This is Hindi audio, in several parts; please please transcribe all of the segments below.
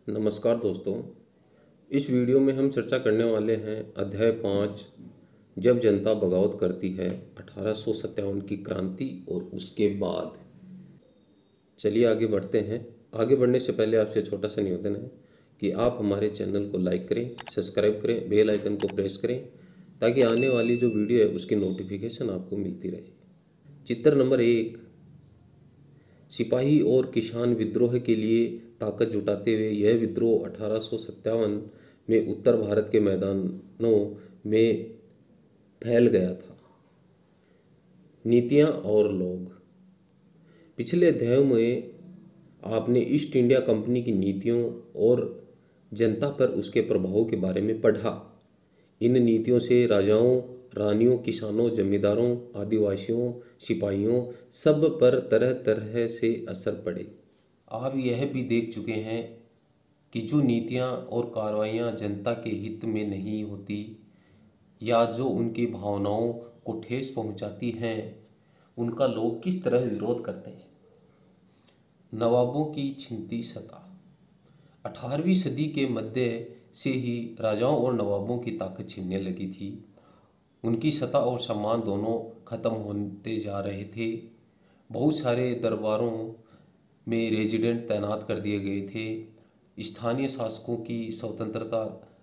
नमस्कार दोस्तों। इस वीडियो में हम चर्चा करने वाले हैं अध्याय 5, जब जनता बगावत करती है, 1857 की क्रांति और उसके बाद। चलिए आगे बढ़ते हैं। आगे बढ़ने से पहले आपसे छोटा सा निवेदन है कि आप हमारे चैनल को लाइक करें, सब्सक्राइब करें, बेल आइकन को प्रेस करें ताकि आने वाली जो वीडियो है उसकी नोटिफिकेशन आपको मिलती रहे। चित्र नंबर 1, सिपाही और किसान विद्रोह के लिए ताकत जुटाते हुए यह विद्रोह 1857 में उत्तर भारत के मैदानों में फैल गया था। नीतियां और लोग। पिछले अध्यायों में आपने ईस्ट इंडिया कंपनी की नीतियों और जनता पर उसके प्रभाव के बारे में पढ़ा। इन नीतियों से राजाओं, रानियों, किसानों, जमींदारों, आदिवासियों, सिपाहियों सब पर तरह तरह से असर पड़े। आप यह भी देख चुके हैं कि जो नीतियां और कार्रवाइयां जनता के हित में नहीं होती या जो उनकी भावनाओं को ठेस पहुंचाती हैं, उनका लोग किस तरह विरोध करते हैं। नवाबों की छिनती सत्ता। 18वीं सदी के मध्य से ही राजाओं और नवाबों की ताकत छिनने लगी थी। उनकी सत्ता और सम्मान दोनों खत्म होते जा रहे थे। बहुत सारे दरबारों में रेजिडेंट तैनात कर दिए गए थे। स्थानीय शासकों की स्वतंत्रता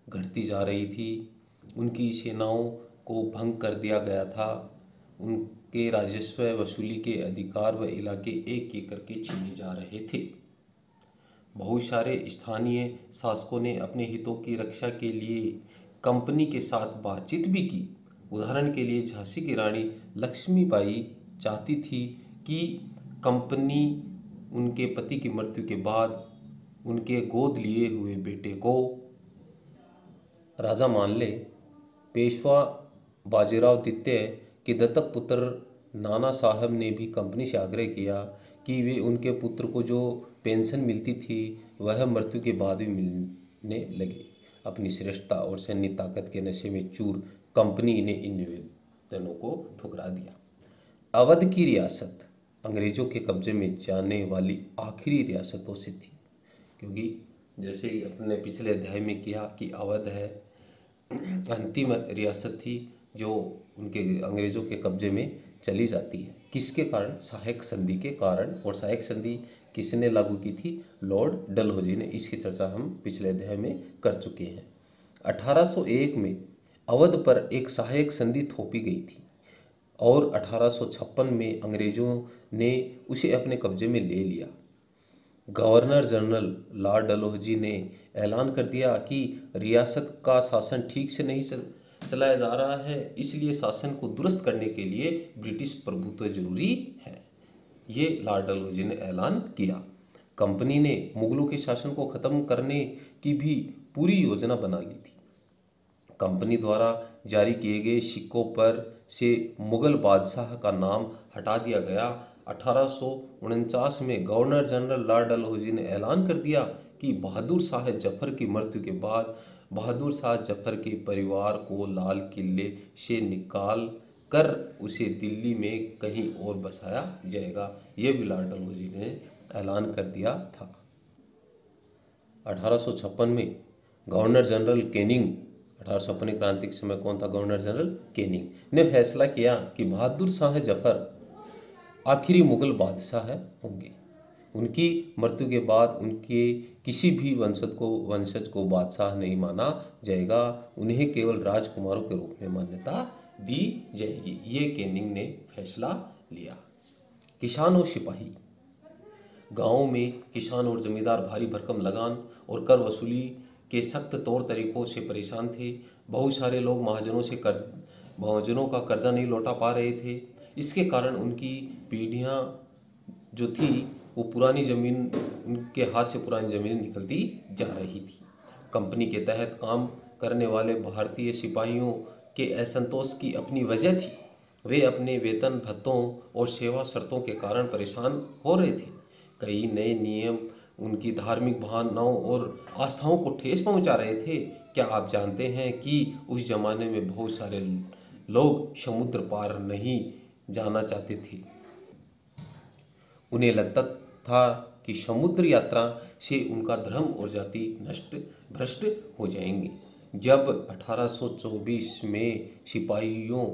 घटती जा रही थी। उनकी सेनाओं को भंग कर दिया गया था। उनके राजस्व वसूली के अधिकार व इलाके एक एक करके छीने जा रहे थे। बहुत सारे स्थानीय शासकों ने अपने हितों की रक्षा के लिए कंपनी के साथ बातचीत भी की। उदाहरण के लिए झांसी की रानी लक्ष्मीबाई चाहती थी कि कंपनी उनके पति की मृत्यु के बाद उनके गोद लिए हुए बेटे को राजा मान ले। पेशवा बाजीराव द्वितीय के दत्तक पुत्र नाना साहब ने भी कंपनी से आग्रह किया कि वे उनके पुत्र को जो पेंशन मिलती थी वह मृत्यु के बाद भी मिलने लगे। अपनी श्रेष्ठता और सैन्य ताकत के नशे में चूर कंपनी ने इन निवेदनों को ठुकरा दिया। अवध की रियासत अंग्रेजों के कब्जे में जाने वाली आखिरी रियासतों से थी, क्योंकि जैसे ही अपने पिछले अध्याय में किया कि अवध है अंतिम रियासत थी जो उनके अंग्रेज़ों के कब्जे में चली जाती है। किसके कारण? सहायक संधि के कारण। और सहायक संधि किसने लागू की थी? लॉर्ड डलहौजी ने। इसकी चर्चा हम पिछले अध्याय में कर चुके हैं। 1801 में अवध पर एक सहायक संधि थोपी गई थी और 1856 में अंग्रेज़ों ने उसे अपने कब्जे में ले लिया। गवर्नर जनरल लॉर्ड डलहौजी ने ऐलान कर दिया कि रियासत का शासन ठीक से नहीं चलाया जा रहा है, इसलिए शासन को दुरुस्त करने के लिए ब्रिटिश प्रभुत्व जरूरी है। ये लॉर्ड डलहौजी ने ऐलान किया। कंपनी ने मुगलों के शासन को खत्म करने की भी पूरी योजना बना ली थी। कंपनी द्वारा जारी किए गए सिक्कों पर से मुगल बादशाह का नाम हटा दिया गया। 1849 में गवर्नर जनरल लॉर्ड डलहौजी ने ऐलान कर दिया कि बहादुर शाह जफर की मृत्यु के बाद बहादुर शाह जफर के परिवार को लाल किले से निकाल कर उसे दिल्ली में कहीं और बसाया जाएगा। यह भी लॉर्ड डलहौजी ने ऐलान कर दिया था। 1856 में गवर्नर जनरल कैनिंग, 1856 क्रांति के समय कौन था गवर्नर जनरल? कैनिंग ने फैसला किया कि बहादुर शाह जफर आखिरी मुगल बादशाह होंगे। उनकी मृत्यु के बाद उनके किसी भी वंशज को बादशाह नहीं माना जाएगा। उन्हें केवल राजकुमारों के रूप में मान्यता दी जाएगी। ये कैनिंग ने फैसला लिया। किसान और सिपाही। गाँव में किसान और जमींदार भारी भरकम लगान और कर वसूली के सख्त तौर तरीकों से परेशान थे। बहुत सारे लोग महाजनों का कर्जा नहीं लौटा पा रहे थे। इसके कारण उनकी पीढ़ियां जो थी वो पुरानी ज़मीन, उनके हाथ से पुरानी ज़मीन निकलती जा रही थी। कंपनी के तहत काम करने वाले भारतीय सिपाहियों के असंतोष की अपनी वजह थी। वे अपने वेतन भत्तों और सेवा शर्तों के कारण परेशान हो रहे थे। कई नए नियम उनकी धार्मिक भावनाओं और आस्थाओं को ठेस पहुंचा रहे थे। क्या आप जानते हैं कि उस जमाने में बहुत सारे लोग समुद्र पार नहीं जाना चाहते थे। उन्हें लगता था कि समुद्र यात्रा से उनका धर्म और जाति भ्रष्ट हो जाएंगे। जब 1824 में सिपाहियों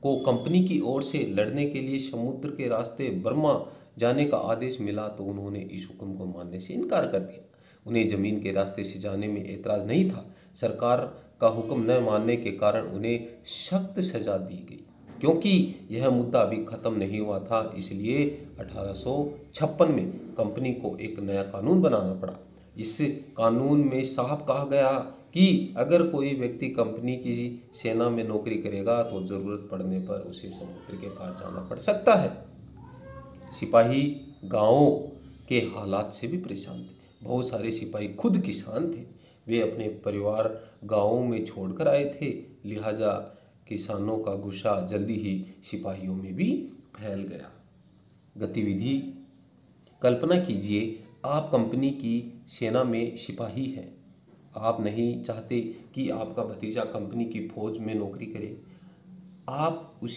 को कंपनी की ओर से लड़ने के लिए समुद्र के रास्ते बर्मा जाने का आदेश मिला तो उन्होंने इस हुक्म को मानने से इनकार कर दिया। उन्हें जमीन के रास्ते से जाने में एतराज नहीं था। सरकार का हुक्म न मानने के कारण उन्हें सख्त सजा दी गई। क्योंकि यह मुद्दा अभी खत्म नहीं हुआ था, इसलिए 1856 में कंपनी को एक नया कानून बनाना पड़ा। इस कानून में साफ कहा गया कि अगर कोई व्यक्ति कंपनी की सेना में नौकरी करेगा तो जरूरत पड़ने पर उसे समुद्र के पार जाना पड़ सकता है। सिपाही गांवों के हालात से भी परेशान थे। बहुत सारे सिपाही खुद किसान थे। वे अपने परिवार गांवों में छोड़कर आए थे, लिहाजा किसानों का गुस्सा जल्दी ही सिपाहियों में भी फैल गया। गतिविधि: कल्पना कीजिए आप कंपनी की सेना में सिपाही हैं। आप नहीं चाहते कि आपका भतीजा कंपनी की फौज में नौकरी करे। आप उस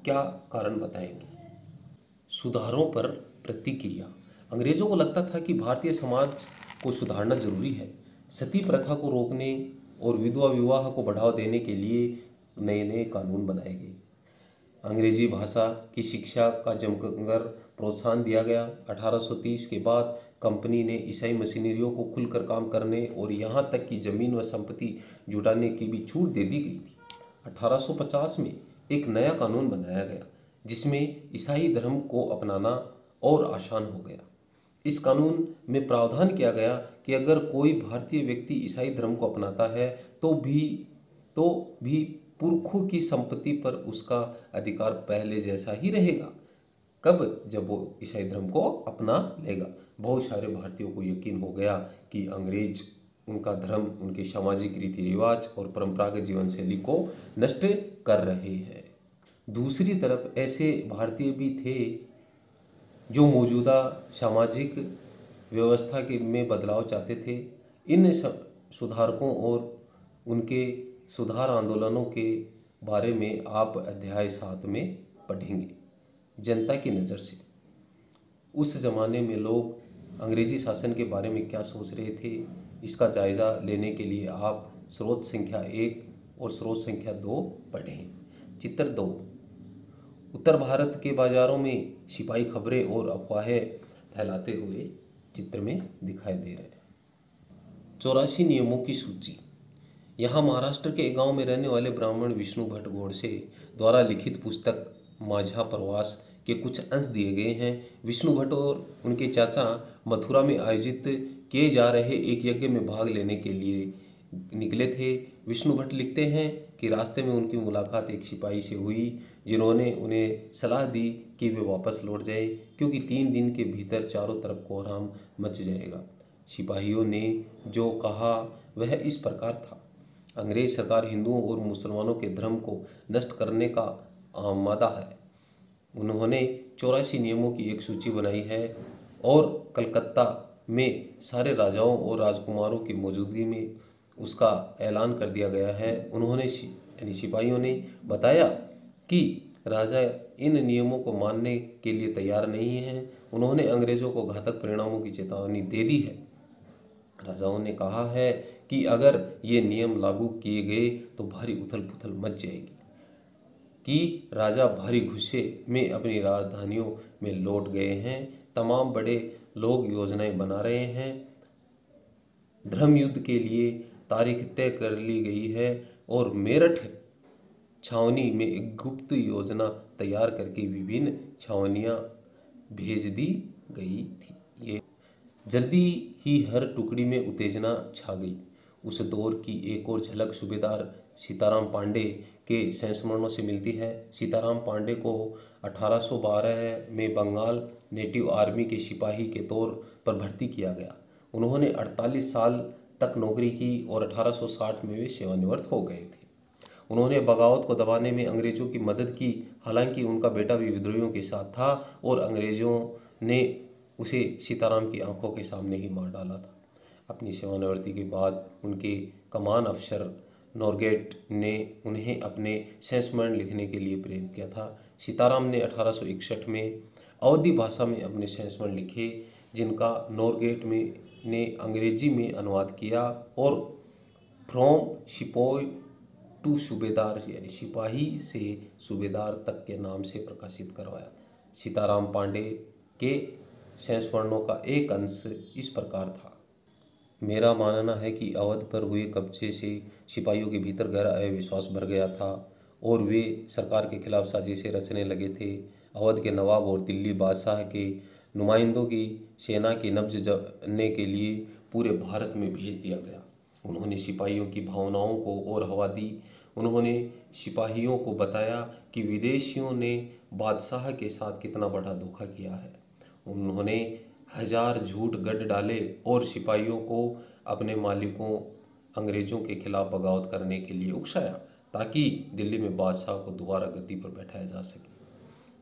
क्या कारण बताएंगे? सुधारों पर प्रतिक्रिया: अंग्रेजों को लगता था कि भारतीय समाज को सुधारना जरूरी है। सती प्रथा को रोकने और विधवा विवाह को बढ़ावा देने के लिए नए नए कानून बनाए गए। अंग्रेजी भाषा की शिक्षा का जमकर प्रोत्साहन दिया गया। 1830 के बाद कंपनी ने ईसाई मशीनरियों को खुलकर काम करने और यहाँ तक कि जमीन व संपत्ति जुटाने की भी छूट दे दी गई थी। 1850 में एक नया कानून बनाया गया जिसमें ईसाई धर्म को अपनाना और आसान हो गया। इस कानून में प्रावधान किया गया कि अगर कोई भारतीय व्यक्ति ईसाई धर्म को अपनाता है तो भी पुरखों की संपत्ति पर उसका अधिकार पहले जैसा ही रहेगा। कब? जब वो ईसाई धर्म को अपना लेगा। बहुत सारे भारतीयों को यकीन हो गया कि अंग्रेज उनका धर्म, उनके सामाजिक रीति रिवाज और परंपरागत जीवन शैली को नष्ट कर रहे हैं। दूसरी तरफ ऐसे भारतीय भी थे जो मौजूदा सामाजिक व्यवस्था के में बदलाव चाहते थे। इन सुधारकों और उनके सुधार आंदोलनों के बारे में आप अध्याय 7 में पढ़ेंगे। जनता की नज़र से उस जमाने में लोग अंग्रेजी शासन के बारे में क्या सोच रहे थे, इसका जायजा लेने के लिए आप स्रोत संख्या 1 और स्रोत संख्या 2 पढ़ें। चित्र 2: उत्तर भारत के बाजारों में सिपाही खबरें और अफवाहें फैलाते हुए चित्र में दिखाई दे रहे हैं। 84 नियमों की सूची। यहाँ महाराष्ट्र के एक गांव में रहने वाले ब्राह्मण विष्णु भट्ट गोडसे द्वारा लिखित पुस्तक माझा प्रवास के कुछ अंश दिए गए हैं। विष्णु भट्ट और उनके चाचा मथुरा में आयोजित किए जा रहे एक यज्ञ में भाग लेने के लिए निकले थे। विष्णु भट्ट लिखते हैं कि रास्ते में उनकी मुलाकात एक सिपाही से हुई जिन्होंने उन्हें सलाह दी कि वे वापस लौट जाए क्योंकि 3 दिन के भीतर चारों तरफ कोहराम मच जाएगा। सिपाहियों ने जो कहा वह इस प्रकार था: अंग्रेज सरकार हिंदुओं और मुसलमानों के धर्म को नष्ट करने का आमादा है। उन्होंने 84 नियमों की एक सूची बनाई है और कलकत्ता में सारे राजाओं और राजकुमारों की मौजूदगी में उसका ऐलान कर दिया गया है। उन्होंने सिपाहियों ने बताया कि राजा इन नियमों को मानने के लिए तैयार नहीं हैं। उन्होंने अंग्रेजों को घातक परिणामों की चेतावनी दे दी है। राजाओं ने कहा है कि अगर ये नियम लागू किए गए तो भारी उथल पुथल मच जाएगी कि राजा भारी गुस्से में अपनी राजधानियों में लौट गए हैं। तमाम बड़े लोग योजनाएं बना रहे हैं। धर्म युद्ध के लिए तारीख तय कर ली गई है और मेरठ छावनी में एक गुप्त योजना तैयार करके विभिन्न छावनियां भेज दी गई थी। ये जल्दी ही हर टुकड़ी में उत्तेजना छा गई। उस दौर की एक और झलक सूबेदार सीताराम पांडे के संस्मरणों से मिलती है। सीताराम पांडे को 1812 में बंगाल नेटिव आर्मी के सिपाही के तौर पर भर्ती किया गया। उन्होंने 48 साल तक नौकरी की और 1860 में वे सेवानिवृत्त हो गए थे। उन्होंने बगावत को दबाने में अंग्रेजों की मदद की, हालांकि उनका बेटा भी विद्रोहियों के साथ था और अंग्रेजों ने उसे सीताराम की आंखों के सामने ही मार डाला था। अपनी सेवानिवृत्ति के बाद उनके कमान अफसर नॉरगेट ने उन्हें अपने संस्मरण लिखने के लिए प्रेरित किया था। सीताराम ने 1861 में अवधी भाषा में अपने संस्मरण लिखे। जिनका नॉरगेट में ने अंग्रेजी में अनुवाद किया और फ्रॉम सिपाही टू सूबेदार यानी सिपाही से सूबेदार तक के नाम से प्रकाशित करवाया। सीताराम पांडे के संस्मरणों का एक अंश इस प्रकार था। मेरा मानना है कि अवध पर हुए कब्जे से सिपाहियों के भीतर गहरा अविश्वास भर गया था और वे सरकार के खिलाफ साजिशें रचने लगे थे। अवध के नवाब और दिल्ली बादशाह के नुमाइंदों की सेना की नब्ज जानने के लिए पूरे भारत में भेज दिया गया। उन्होंने सिपाहियों की भावनाओं को और हवा दी। उन्होंने सिपाहियों को बताया कि विदेशियों ने बादशाह के साथ कितना बड़ा धोखा किया है। उन्होंने हजार झूठ गढ़ डाले और सिपाहियों को अपने मालिकों अंग्रेजों के खिलाफ बगावत करने के लिए उकसाया ताकि दिल्ली में बादशाह को दोबारा गद्दी पर बैठाया जा सके।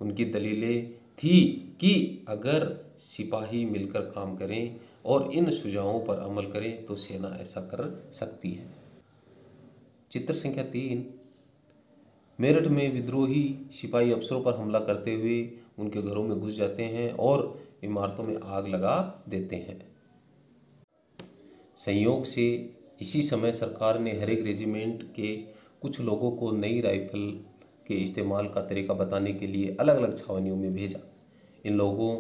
उनकी दलीलें थी कि अगर सिपाही मिलकर काम करें और इन सुझावों पर अमल करें तो सेना ऐसा कर सकती है। चित्र संख्या 3। मेरठ में विद्रोही सिपाही अफसरों पर हमला करते हुए उनके घरों में घुस जाते हैं और इमारतों में आग लगा देते हैं। संयोग से इसी समय सरकार ने हर एक रेजिमेंट के कुछ लोगों को नई राइफल के इस्तेमाल का तरीका बताने के लिए अलग अलग छावनियों में भेजा। इन लोगों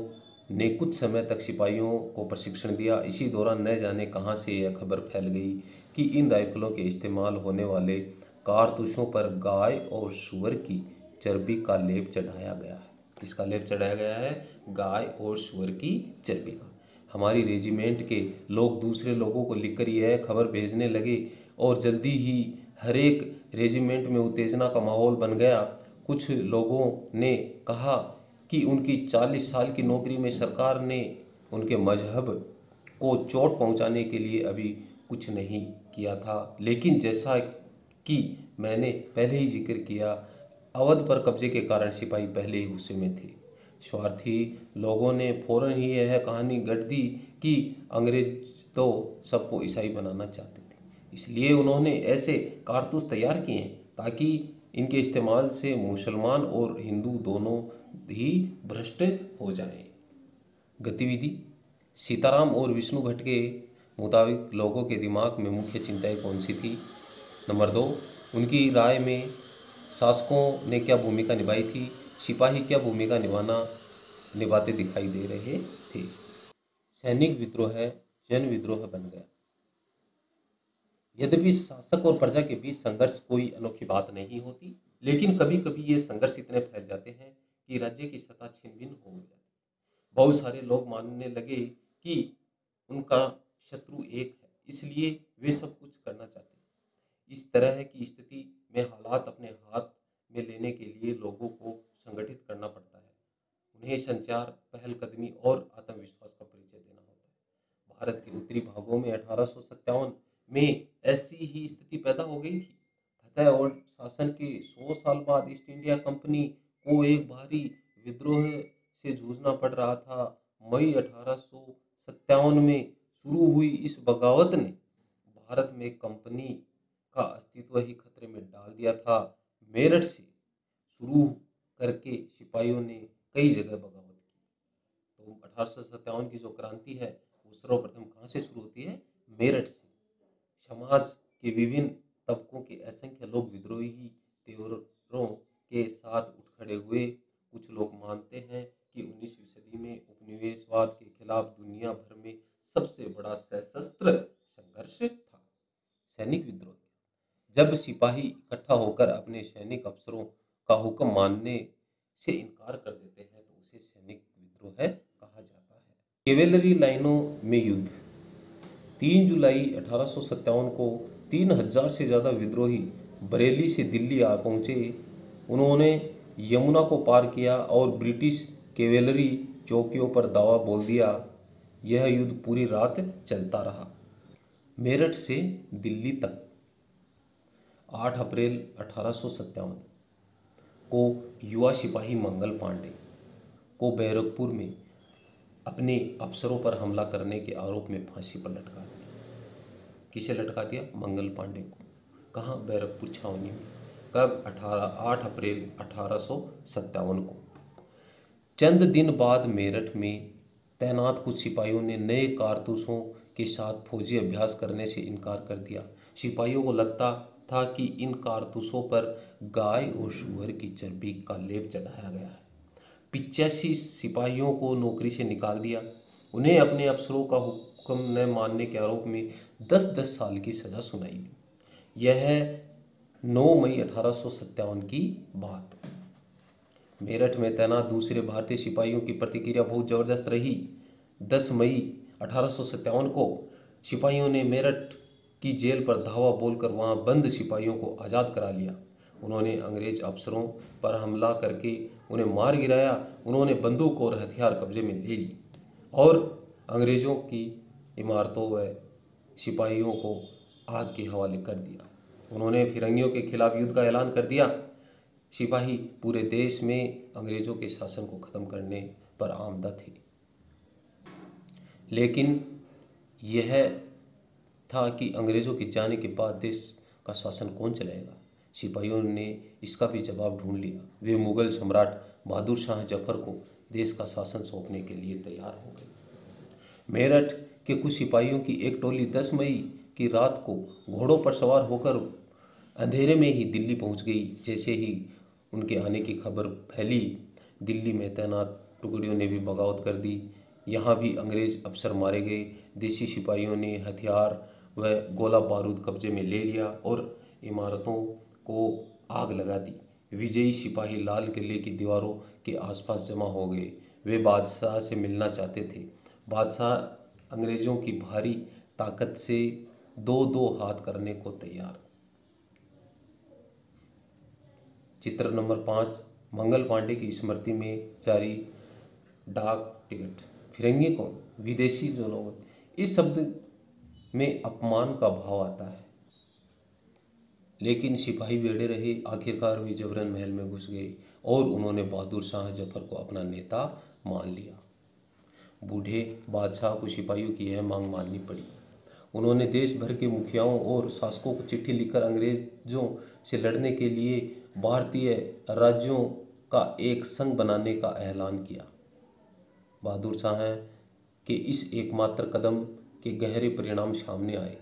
ने कुछ समय तक सिपाहियों को प्रशिक्षण दिया। इसी दौरान न जाने कहां से यह खबर फैल गई कि इन राइफलों के इस्तेमाल होने वाले कारतूसों पर गाय और सूअर की चर्बी का लेप चढ़ाया गया है। किसका लेप चढ़ाया गया है? गाय और सूअर की चर्बी का। हमारी रेजिमेंट के लोग दूसरे लोगों को लिखकर यह खबर भेजने लगे और जल्दी ही हर एक रेजिमेंट में उत्तेजना का माहौल बन गया। कुछ लोगों ने कहा कि उनकी 40 साल की नौकरी में सरकार ने उनके मजहब को चोट पहुंचाने के लिए अभी कुछ नहीं किया था। लेकिन जैसा कि मैंने पहले ही जिक्र किया, अवध पर कब्जे के कारण सिपाही पहले ही गुस्से में थे। स्वार्थी लोगों ने फौरन ही यह कहानी गढ़ दी कि अंग्रेज तो सबको ईसाई बनाना चाहते थे, इसलिए उन्होंने ऐसे कारतूस तैयार किए हैं ताकि इनके इस्तेमाल से मुसलमान और हिंदू दोनों ही भ्रष्ट हो जाएं। गतिविधि। सीताराम और विष्णु भट्ट के मुताबिक लोगों के दिमाग में मुख्य चिंताएं कौन सी थी? नंबर 2, उनकी राय में शासकों ने क्या भूमिका निभाई थी? सिपाही क्या भूमिका निभाते दिखाई दे रहे थे? सैनिक विद्रोह जन विद्रोह बन गया। यद्यपि शासक और प्रजा के बीच संघर्ष कोई अनोखी बात नहीं होती, लेकिन कभी कभी ये संघर्ष इतने फैल जाते हैं कि राज्य की सत्ता छिन्न भिन्न हो जाती है। बहुत सारे लोग मानने लगे कि उनका शत्रु एक है, इसलिए वे सब कुछ करना चाहते हैं। इस तरह की स्थिति में हालात अपने हाथ में लेने के लिए लोगों को संगठित करना पड़ता है। उन्हें संचार, पहलकदमी और आत्मविश्वास का परिचय देना होता है। भारत के उत्तरी भागों में 1857 में ऐसी ही स्थिति पैदा हो गई थी। फतह और शासन के 100 साल बाद ईस्ट इंडिया कंपनी को एक भारी विद्रोह से जूझना पड़ रहा था। मई 1857 में शुरू हुई इस बगावत ने भारत में कंपनी का अस्तित्व ही खतरे में डाल दिया था। मेरठ से शुरू करके सिपाहियों ने कई जगह बगावत की। तो 1857 की जो क्रांति है वो सर्वप्रथम कहाँ से शुरू होती है? मेरठ से। समाज के विभिन्न तबकों के असंख्य लोग विद्रोही तेवरों के साथ उठ खड़े हुए। कुछ लोग मानते हैं कि 19वीं सदी में उपनिवेशवाद के खिलाफ दुनिया भर में सबसे बड़ा सशस्त्र संघर्ष था सैनिक विद्रोह। जब सिपाही इकट्ठा होकर अपने सैनिक अफसरों का हुक्म मानने से इनकार कर देते हैं तो उसे सैनिक विद्रोह कहा जाता है। कैवेलरी लाइनों में युद्ध। 3 जुलाई 1857 को 3000 से ज़्यादा विद्रोही बरेली से दिल्ली आ पहुँचे। उन्होंने यमुना को पार किया और ब्रिटिश कैवेलरी चौकियों पर दावा बोल दिया। यह युद्ध पूरी रात चलता रहा। मेरठ से दिल्ली तक 8 अप्रैल 1857 को युवा सिपाही मंगल पांडे को बैरकपुर में अपने अफसरों पर हमला करने के आरोप में फांसी पर लटका दिया। किसे लटका दिया? मंगल पांडे को। कहाँ? बैरकपुर छावनी में। कब? 8 अप्रैल 1857 को। चंद दिन बाद मेरठ में तैनात कुछ सिपाहियों ने नए कारतूसों के साथ फौजी अभ्यास करने से इनकार कर दिया। सिपाहियों को लगता था कि इन कारतूसों पर गाय और सूअर की चर्बी का लेप चढ़ाया गया है। 85 सिपाहियों को नौकरी से निकाल दिया। उन्हें अपने अफसरों का हुक्म न मानने के आरोप में 10-10 साल की सज़ा सुनाई दी। यह 9 मई 1857 की बात। मेरठ में तैनात दूसरे भारतीय सिपाहियों की प्रतिक्रिया बहुत ज़बरदस्त रही। 10 मई 1857 को सिपाहियों ने मेरठ की जेल पर धावा बोलकर वहां बंद सिपाहियों को आज़ाद करा लिया। उन्होंने अंग्रेज अफसरों पर हमला करके उन्हें मार गिराया। उन्होंने बंदूक और हथियार कब्जे में ले ली और अंग्रेज़ों की इमारतों व सिपाहियों को आग के हवाले कर दिया। उन्होंने फिरंगियों के खिलाफ युद्ध का ऐलान कर दिया। सिपाही पूरे देश में अंग्रेज़ों के शासन को ख़त्म करने पर आमदा थे। लेकिन यह था कि अंग्रेज़ों के जाने के बाद देश का शासन कौन चलाएगा। सिपाहियों ने इसका भी जवाब ढूंढ लिया। वे मुग़ल सम्राट बहादुर शाह जफर को देश का शासन सौंपने के लिए तैयार हो गए। मेरठ के कुछ सिपाहियों की एक टोली 10 मई की रात को घोड़ों पर सवार होकर अंधेरे में ही दिल्ली पहुंच गई। जैसे ही उनके आने की खबर फैली, दिल्ली में तैनात टुकड़ियों ने भी बगावत कर दी। यहाँ भी अंग्रेज अफसर मारे गए। देसी सिपाहियों ने हथियार व गोला बारूद कब्जे में ले लिया और इमारतों को आग लगा दी। विजयी सिपाही लाल किले की दीवारों के आसपास जमा हो गए। वे बादशाह से मिलना चाहते थे। बादशाह अंग्रेज़ों की भारी ताकत से 2-2 हाथ करने को तैयार। चित्र नंबर 5, मंगल पांडे की स्मृति में जारी डाक टिकट। फिरंगी कौन? विदेशी जो लोग। इस शब्द में अपमान का भाव आता है, लेकिन सिपाही बेड़े रहे। आखिरकार वे जबरन महल में घुस गए और उन्होंने बहादुर शाह जफर को अपना नेता मान लिया। बूढ़े बादशाह को सिपाहियों की यह मांग माननी पड़ी। उन्होंने देश भर के मुखियाओं और शासकों को चिट्ठी लिखकर अंग्रेजों से लड़ने के लिए भारतीय राज्यों का एक संघ बनाने का ऐलान किया। बहादुर शाह के इस एकमात्र कदम के गहरे परिणाम सामने आए।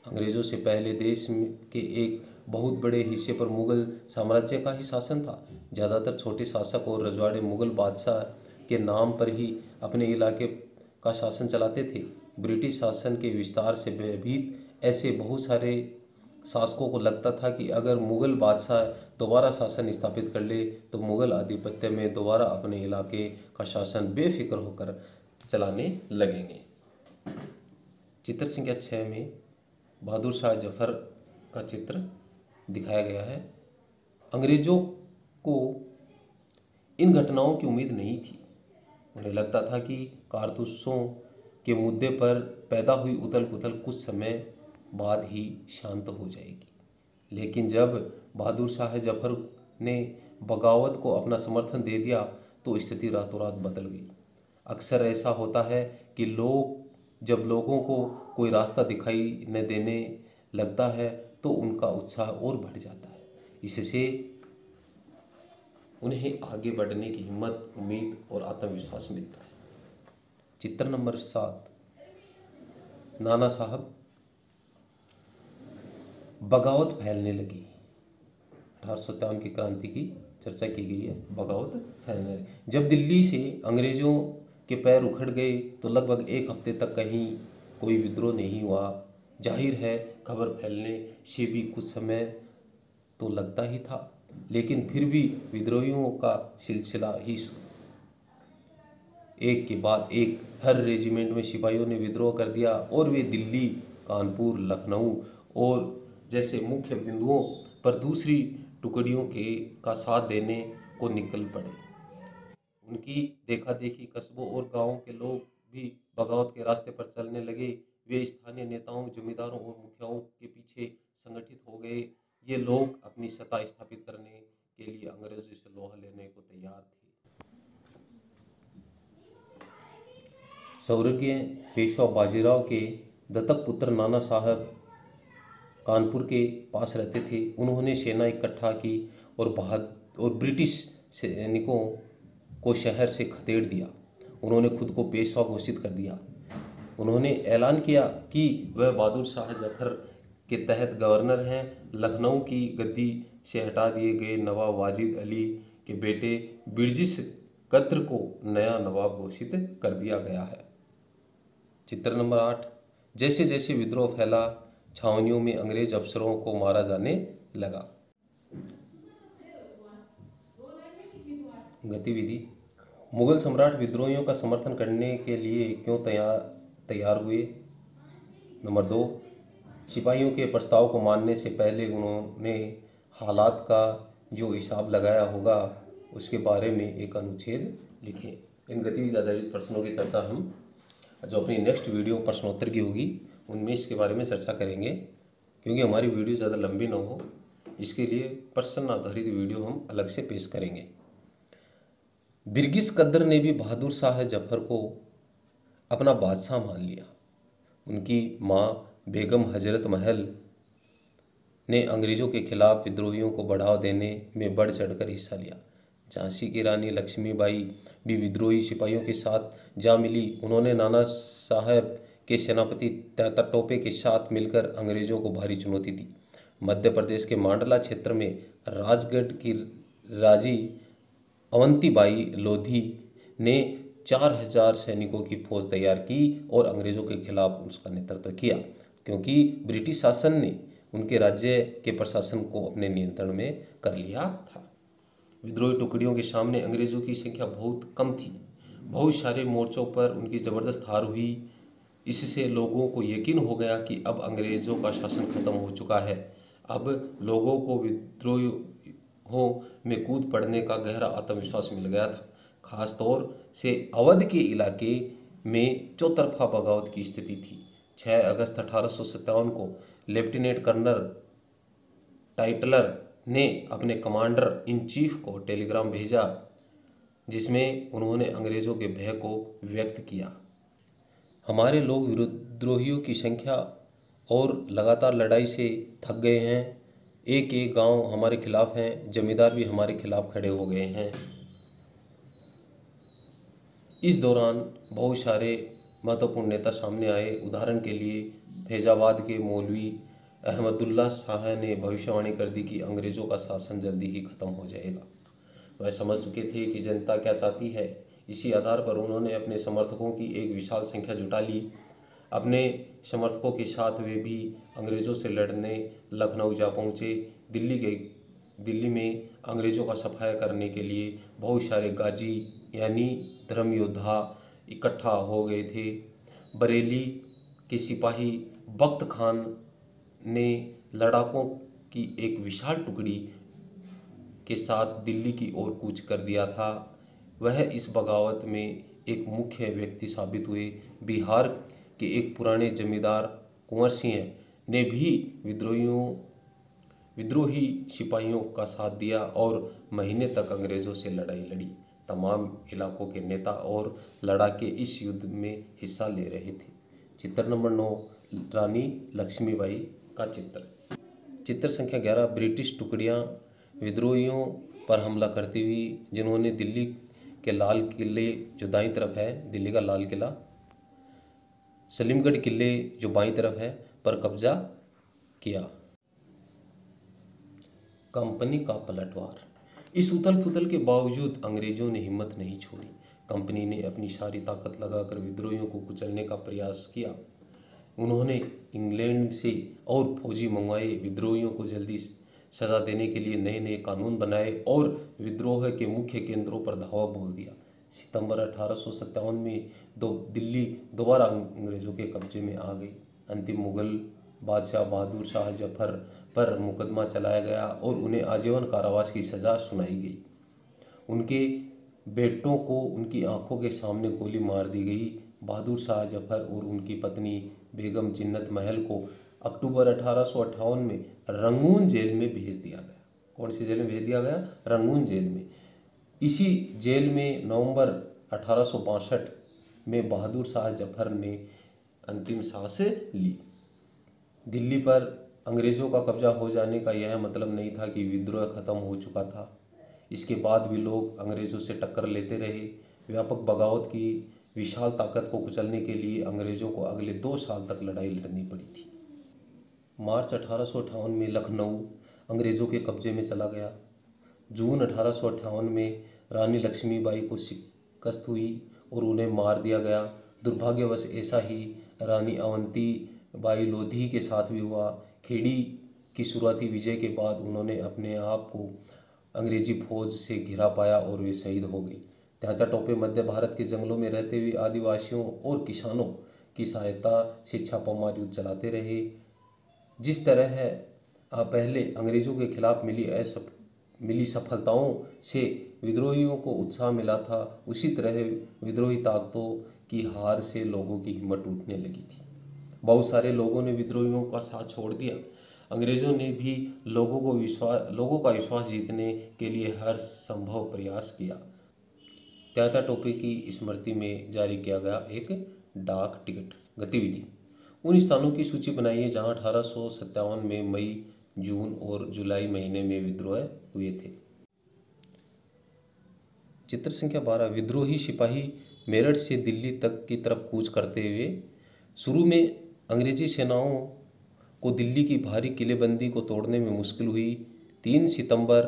अंग्रेज़ों से पहले देश के एक बहुत बड़े हिस्से पर मुग़ल साम्राज्य का ही शासन था। ज़्यादातर छोटे शासक और रजवाड़े मुग़ल बादशाह के नाम पर ही अपने इलाके का शासन चलाते थे। ब्रिटिश शासन के विस्तार से भयभीत ऐसे बहुत सारे शासकों को लगता था कि अगर मुग़ल बादशाह दोबारा शासन स्थापित कर ले तो मुग़ल आधिपत्य में दोबारा अपने इलाके का शासन बेफिक्र होकर चलाने लगेंगे। चित्र संख्या 6 में बहादुर शाह जफर का चित्र दिखाया गया है। अंग्रेज़ों को इन घटनाओं की उम्मीद नहीं थी। उन्हें लगता था कि कारतूसों के मुद्दे पर पैदा हुई उथल पुथल कुछ समय बाद ही शांत हो जाएगी। लेकिन जब बहादुर शाह जफर ने बगावत को अपना समर्थन दे दिया तो स्थिति रातों रात बदल गई। अक्सर ऐसा होता है कि जब लोगों को कोई रास्ता दिखाई न देने लगता है तो उनका उत्साह और बढ़ जाता है। इससे उन्हें आगे बढ़ने की हिम्मत, उम्मीद और आत्मविश्वास मिलता है। चित्र नंबर 7, नाना साहब। बगावत फैलने लगी। 1857 की क्रांति की चर्चा की गई है। बगावत फैलने लगी। जब दिल्ली से अंग्रेज़ों के पैर उखड़ गए तो लगभग 1 हफ्ते तक कहीं कोई विद्रोह नहीं हुआ। जाहिर है खबर फैलने से भी कुछ समय तो लगता ही था, लेकिन फिर भी विद्रोहियों का सिलसिला ही एक के बाद एक हर रेजिमेंट में सिपाहियों ने विद्रोह कर दिया और वे दिल्ली, कानपुर, लखनऊ और जैसे मुख्य बिंदुओं पर दूसरी टुकड़ियों का साथ देने को निकल पड़े। उनकी देखा देखी कस्बों और गांवों के लोग भी बगावत के रास्ते पर चलने लगे। वे स्थानीय नेताओं, जमींदारों और मुखियाओं के पीछे संगठित हो गए। ये लोग अपनी सत्ता स्थापित करने के लिए अंग्रेजों से लोहा लेने को तैयार थे। स्वर्गीय पेशवा बाजीराव के दत्तक पुत्र नाना साहब कानपुर के पास रहते थे। उन्होंने सेना इकट्ठा की और ब्रिटिश सैनिकों को शहर से खदेड़ दिया। उन्होंने खुद को पेशवा घोषित कर दिया। उन्होंने ऐलान किया कि वह बहादुर शाह जफर के तहत गवर्नर हैं। लखनऊ की गद्दी से हटा दिए गए नवाब वाजिद अली के बेटे बिरजिस कद्र को नया नवाब घोषित कर दिया गया है। चित्र नंबर 8, जैसे जैसे विद्रोह फैला, छावनियों में अंग्रेज अफसरों को मारा जाने लगा। गतिविधि, मुगल सम्राट विद्रोहियों का समर्थन करने के लिए क्यों तैयार हुए। नंबर 2, सिपाहियों के प्रस्ताव को मानने से पहले उन्होंने हालात का जो हिसाब लगाया होगा उसके बारे में एक अनुच्छेद लिखें। इन गतिविधि आधारित प्रश्नों की चर्चा हम जो अपनी नेक्स्ट वीडियो प्रश्नोत्तर की होगी उनमें इसके बारे में चर्चा करेंगे। क्योंकि हमारी वीडियो ज़्यादा लंबी ना हो, इसके लिए प्रश्न आधारित वीडियो हम अलग से पेश करेंगे। बिरगिस कद्र ने भी बहादुर शाह जफर को अपना बादशाह मान लिया। उनकी माँ बेगम हजरत महल ने अंग्रेज़ों के खिलाफ विद्रोहियों को बढ़ावा देने में बढ़ चढ़कर हिस्सा लिया। झांसी की रानी लक्ष्मीबाई भी विद्रोही सिपाहियों के साथ जा मिली। उन्होंने नाना साहब के सेनापति तात्या टोपे के साथ मिलकर अंग्रेज़ों को भारी चुनौती दी। मध्य प्रदेश के मांडला क्षेत्र में राजगढ़ की राजी अवंतीबाई लोधी ने 4000 सैनिकों की फौज तैयार की और अंग्रेज़ों के खिलाफ उसका नेतृत्व किया, क्योंकि ब्रिटिश शासन ने उनके राज्य के प्रशासन को अपने नियंत्रण में कर लिया था। विद्रोही टुकड़ियों के सामने अंग्रेज़ों की संख्या बहुत कम थी। बहुत सारे मोर्चों पर उनकी ज़बरदस्त हार हुई। इससे लोगों को यकीन हो गया कि अब अंग्रेज़ों का शासन खत्म हो चुका है। अब लोगों को विद्रोहों में कूद पड़ने का गहरा आत्मविश्वास मिल गया था। खास तौर से अवध के इलाके में चौतरफा बगावत की स्थिति थी। 6 अगस्त 1857 को लेफ्टिनेंट कर्नल टाइटलर ने अपने कमांडर इन चीफ को टेलीग्राम भेजा, जिसमें उन्होंने अंग्रेज़ों के भय को व्यक्त किया। हमारे लोग विद्रोहियों की संख्या और लगातार लड़ाई से थक गए हैं। एक एक गांव हमारे खिलाफ हैं, जमींदार भी हमारे खिलाफ खड़े हो गए हैं। इस दौरान बहुत सारे महत्वपूर्ण नेता सामने आए। उदाहरण के लिए फैजाबाद के मौलवी अहमदुल्ला शाह ने भविष्यवाणी कर दी कि अंग्रेज़ों का शासन जल्दी ही खत्म हो जाएगा। वह समझ चुके थे कि जनता क्या चाहती है। इसी आधार पर उन्होंने अपने समर्थकों की एक विशाल संख्या जुटा ली। अपने समर्थकों के साथ वे भी अंग्रेज़ों से लड़ने लखनऊ जा पहुँचे। दिल्ली में अंग्रेज़ों का सफाया करने के लिए बहुत सारे गाजी यानी धर्म योद्धा इकट्ठा हो गए थे। बरेली के सिपाही बख्त खान ने लड़ाकों की एक विशाल टुकड़ी के साथ दिल्ली की ओर कूच कर दिया था। वह इस बगावत में एक मुख्य व्यक्ति साबित हुए। बिहार के एक पुराने जमींदार कुंवर सिंह ने भी विद्रोही सिपाहियों का साथ दिया और महीने तक अंग्रेज़ों से लड़ाई लड़ी। तमाम इलाकों के नेता और लड़ाके इस युद्ध में हिस्सा ले रहे थे। चित्र नंबर 9, रानी लक्ष्मीबाई का चित्र। चित्र संख्या 11, ब्रिटिश टुकड़ियां विद्रोहियों पर हमला करती हुई, जिन्होंने दिल्ली के लाल किले जो दाईं तरफ है, दिल्ली का लाल किला, सलीमगढ़ किले जो बाईं तरफ है, पर कब्जा किया। कंपनी का पलटवार। इस उथल पुथल के बावजूद अंग्रेजों ने हिम्मत नहीं छोड़ी। कंपनी ने अपनी सारी ताकत लगाकर विद्रोहियों को कुचलने का प्रयास किया। उन्होंने इंग्लैंड से और फौजी मंगवाए, विद्रोहियों को जल्दी सजा देने के लिए नए नए कानून बनाए और विद्रोह के मुख्य केंद्रों पर धावा बोल दिया। सितंबर 1857 में दिल्ली दोबारा अंग्रेज़ों के कब्जे में आ गई। अंतिम मुगल बादशाह बहादुर शाह जफर पर मुकदमा चलाया गया और उन्हें आजीवन कारावास की सज़ा सुनाई गई। उनके बेटों को उनकी आंखों के सामने गोली मार दी गई। बहादुर शाह जफर और उनकी पत्नी बेगम जिन्नत महल को अक्टूबर 1858 में रंगून जेल में भेज दिया गया। कौन सी जेल में भेज दिया गया? रंगून जेल में। इसी जेल में नवंबर 1862 में बहादुर शाह जफर ने अंतिम सांस ली। दिल्ली पर अंग्रेज़ों का कब्जा हो जाने का यह मतलब नहीं था कि विद्रोह खत्म हो चुका था। इसके बाद भी लोग अंग्रेज़ों से टक्कर लेते रहे। व्यापक बगावत की विशाल ताकत को कुचलने के लिए अंग्रेजों को अगले 2 साल तक लड़ाई लड़नी पड़ी थी। मार्च 1858 में लखनऊ अंग्रेजों के कब्जे में चला गया। जून 1858 में रानी लक्ष्मीबाई को शिकस्त हुई और उन्हें मार दिया गया। दुर्भाग्यवश ऐसा ही रानी अवंती बाई लोधी के साथ भी हुआ। खेड़ी की शुरुआती विजय के बाद उन्होंने अपने आप को अंग्रेजी फौज से घिरा पाया और वे शहीद हो गए। तात्या टोपे मध्य भारत के जंगलों में रहते हुए आदिवासियों और किसानों की सहायता से छापामार युद्ध चलाते रहे। जिस तरह पहले अंग्रेजों के खिलाफ मिली सफलताओं से विद्रोहियों को उत्साह मिला था, उसी तरह विद्रोही ताकतों की हार से लोगों की हिम्मत टूटने लगी थी। बहुत सारे लोगों ने विद्रोहियों का साथ छोड़ दिया। अंग्रेजों ने भी लोगों का विश्वास जीतने के लिए हर संभव प्रयास किया। तात्या टोपे की स्मृति में जारी किया गया एक डाक टिकट गतिविधि। उन स्थानों की सूची बनाइए जहां 1857 में मई, जून और जुलाई महीने में विद्रोह हुए थे। चित्र संख्या 12। विद्रोही सिपाही मेरठ से दिल्ली तक की तरफ कूच करते हुए। शुरू में अंग्रेजी सेनाओं को दिल्ली की भारी किलेबंदी को तोड़ने में मुश्किल हुई। 3 सितंबर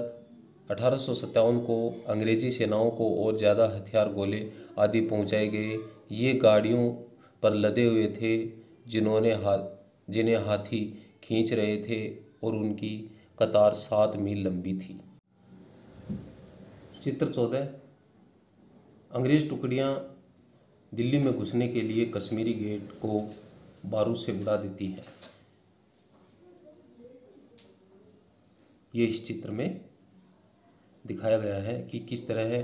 1857 को अंग्रेजी सेनाओं को और ज़्यादा हथियार, गोले आदि पहुंचाए गए। ये गाड़ियों पर लदे हुए थे जिन्हें हाथी खींच रहे थे और उनकी कतार 7 मील लंबी थी। चित्र 14। अंग्रेज टुकड़ियां दिल्ली में घुसने के लिए कश्मीरी गेट को बारूद से उड़ा देती हैं। ये इस चित्र में दिखाया गया है कि किस तरह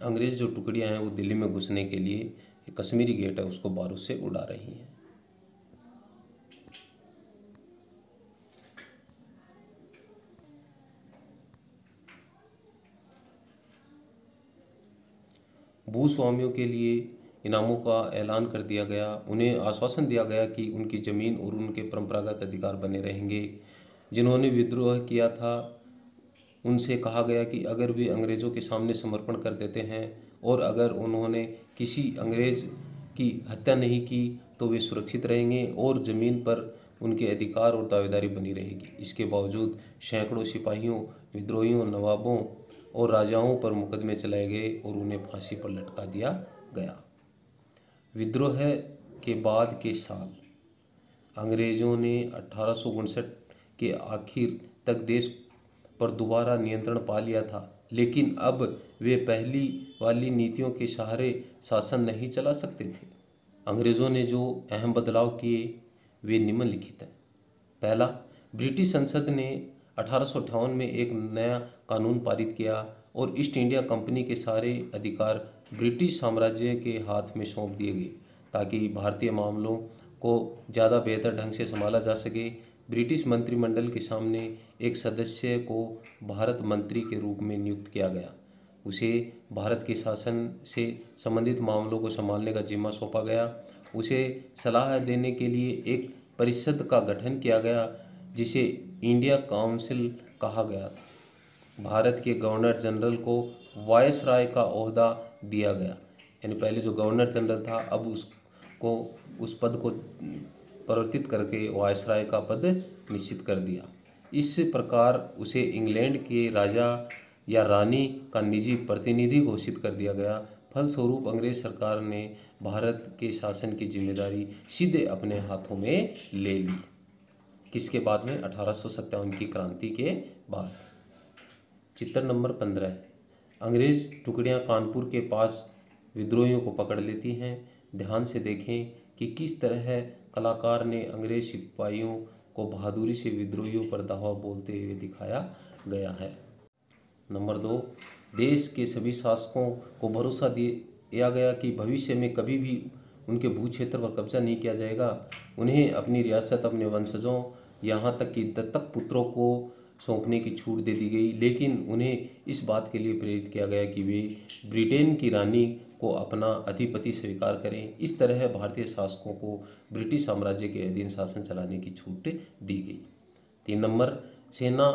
अंग्रेज जो टुकड़ियां हैं वो दिल्ली में घुसने के लिए कश्मीरी गेट है उसको बारूद से उड़ा रही हैं। भूस्वामियों के लिए इनामों का ऐलान कर दिया गया। उन्हें आश्वासन दिया गया कि उनकी ज़मीन और उनके परंपरागत अधिकार बने रहेंगे। जिन्होंने विद्रोह किया था उनसे कहा गया कि अगर वे अंग्रेज़ों के सामने समर्पण कर देते हैं और अगर उन्होंने किसी अंग्रेज़ की हत्या नहीं की तो वे सुरक्षित रहेंगे और ज़मीन पर उनके अधिकार और दावेदारी बनी रहेगी। इसके बावजूद सैकड़ों सिपाहियों, विद्रोहियों, नवाबों और राजाओं पर मुकदमे चलाए गए और उन्हें फांसी पर लटका दिया गया। विद्रोह के बाद के साल अंग्रेज़ों ने 1859 के आखिर तक देश पर दोबारा नियंत्रण पा लिया था, लेकिन अब वे पहली वाली नीतियों के सहारे शासन नहीं चला सकते थे। अंग्रेज़ों ने जो अहम बदलाव किए वे निम्नलिखित हैं। पहला, ब्रिटिश संसद ने 1858 में एक नया कानून पारित किया और ईस्ट इंडिया कंपनी के सारे अधिकार ब्रिटिश साम्राज्य के हाथ में सौंप दिए गए ताकि भारतीय मामलों को ज़्यादा बेहतर ढंग से संभाला जा सके। ब्रिटिश मंत्रिमंडल के सामने एक सदस्य को भारत मंत्री के रूप में नियुक्त किया गया। उसे भारत के शासन से संबंधित मामलों को संभालने का जिम्मा सौंपा गया। उसे सलाह देने के लिए एक परिषद का गठन किया गया जिसे इंडिया काउंसिल कहा गया था। भारत के गवर्नर जनरल को वायसराय का ओहदा दिया गया, यानी पहले जो गवर्नर जनरल था अब उसको उस पद को परिवर्तित करके वायसराय का पद निश्चित कर दिया। इस प्रकार उसे इंग्लैंड के राजा या रानी का निजी प्रतिनिधि घोषित कर दिया गया। फलस्वरूप अंग्रेज सरकार ने भारत के शासन की जिम्मेदारी सीधे अपने हाथों में ले ली। किसके बाद में? 1857 की क्रांति के बाद। चित्र नंबर 15। अंग्रेज टुकड़ियां कानपुर के पास विद्रोहियों को पकड़ लेती हैं। ध्यान से देखें कि किस तरह कलाकार ने अंग्रेज सिपाहियों को बहादुरी से विद्रोहियों पर दावा बोलते हुए दिखाया गया है। नंबर 2, देश के सभी शासकों को भरोसा दिया गया कि भविष्य में कभी भी उनके भू क्षेत्र पर कब्जा नहीं किया जाएगा। उन्हें अपनी रियासत अपने वंशजों यहाँ तक कि दत्तक पुत्रों को सौंपने की छूट दे दी गई, लेकिन उन्हें इस बात के लिए प्रेरित किया गया कि वे ब्रिटेन की रानी को अपना अधिपति स्वीकार करें। इस तरह भारतीय शासकों को ब्रिटिश साम्राज्य के अधीन शासन चलाने की छूट दी गई। 3 नंबर, सेना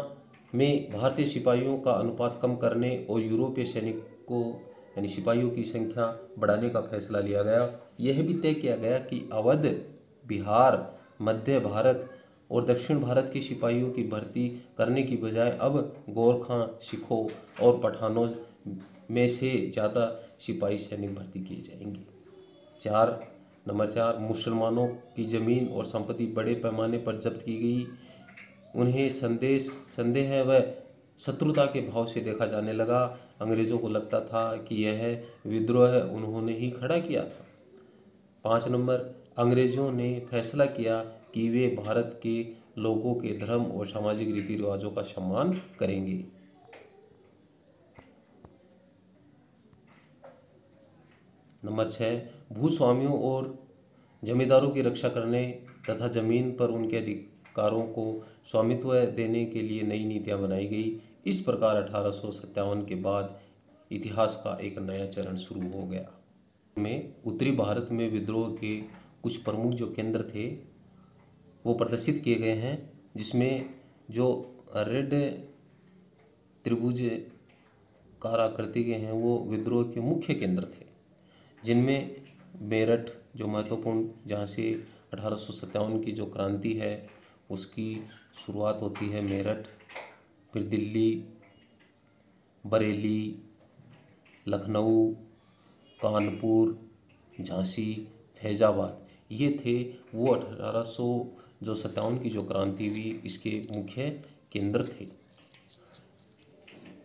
में भारतीय सिपाहियों का अनुपात कम करने और यूरोपीय सैनिकों यानी सिपाहियों की संख्या बढ़ाने का फैसला लिया गया। यह भी तय किया गया कि अवध, बिहार, मध्य भारत और दक्षिण भारत के सिपाहियों की भर्ती करने की बजाय अब गोरखा, सिखों और पठानों में से ज़्यादा सिपाही सैनिक भर्ती किए जाएंगे। नंबर 4, मुसलमानों की ज़मीन और संपत्ति बड़े पैमाने पर जब्त की गई। उन्हें संदेह व शत्रुता के भाव से देखा जाने लगा। अंग्रेज़ों को लगता था कि यह विद्रोह उन्होंने ही खड़ा किया था। 5 नंबर, अंग्रेज़ों ने फैसला किया कि वे भारत के लोगों के धर्म और सामाजिक रीति रिवाजों का सम्मान करेंगे। नंबर 6, भूस्वामियों और जमींदारों की रक्षा करने तथा जमीन पर उनके अधिकारों को स्वामित्व देने के लिए नई नीतियां बनाई गई। इस प्रकार 1857 के बाद इतिहास का एक नया चरण शुरू हो गया। में उत्तरी भारत में विद्रोह के कुछ प्रमुख जो केंद्र थे वो प्रदर्शित किए गए हैं, जिसमें जो रेड त्रिभुज आकृति के हैं वो विद्रोह के मुख्य केंद्र थे, जिनमें मेरठ जो महत्वपूर्ण, जहाँ से 1857 की जो क्रांति है उसकी शुरुआत होती है मेरठ, फिर दिल्ली, बरेली, लखनऊ, कानपुर, झांसी, फैजाबाद, ये थे वो 1857 की जो क्रांति हुई इसके मुख्य केंद्र थे।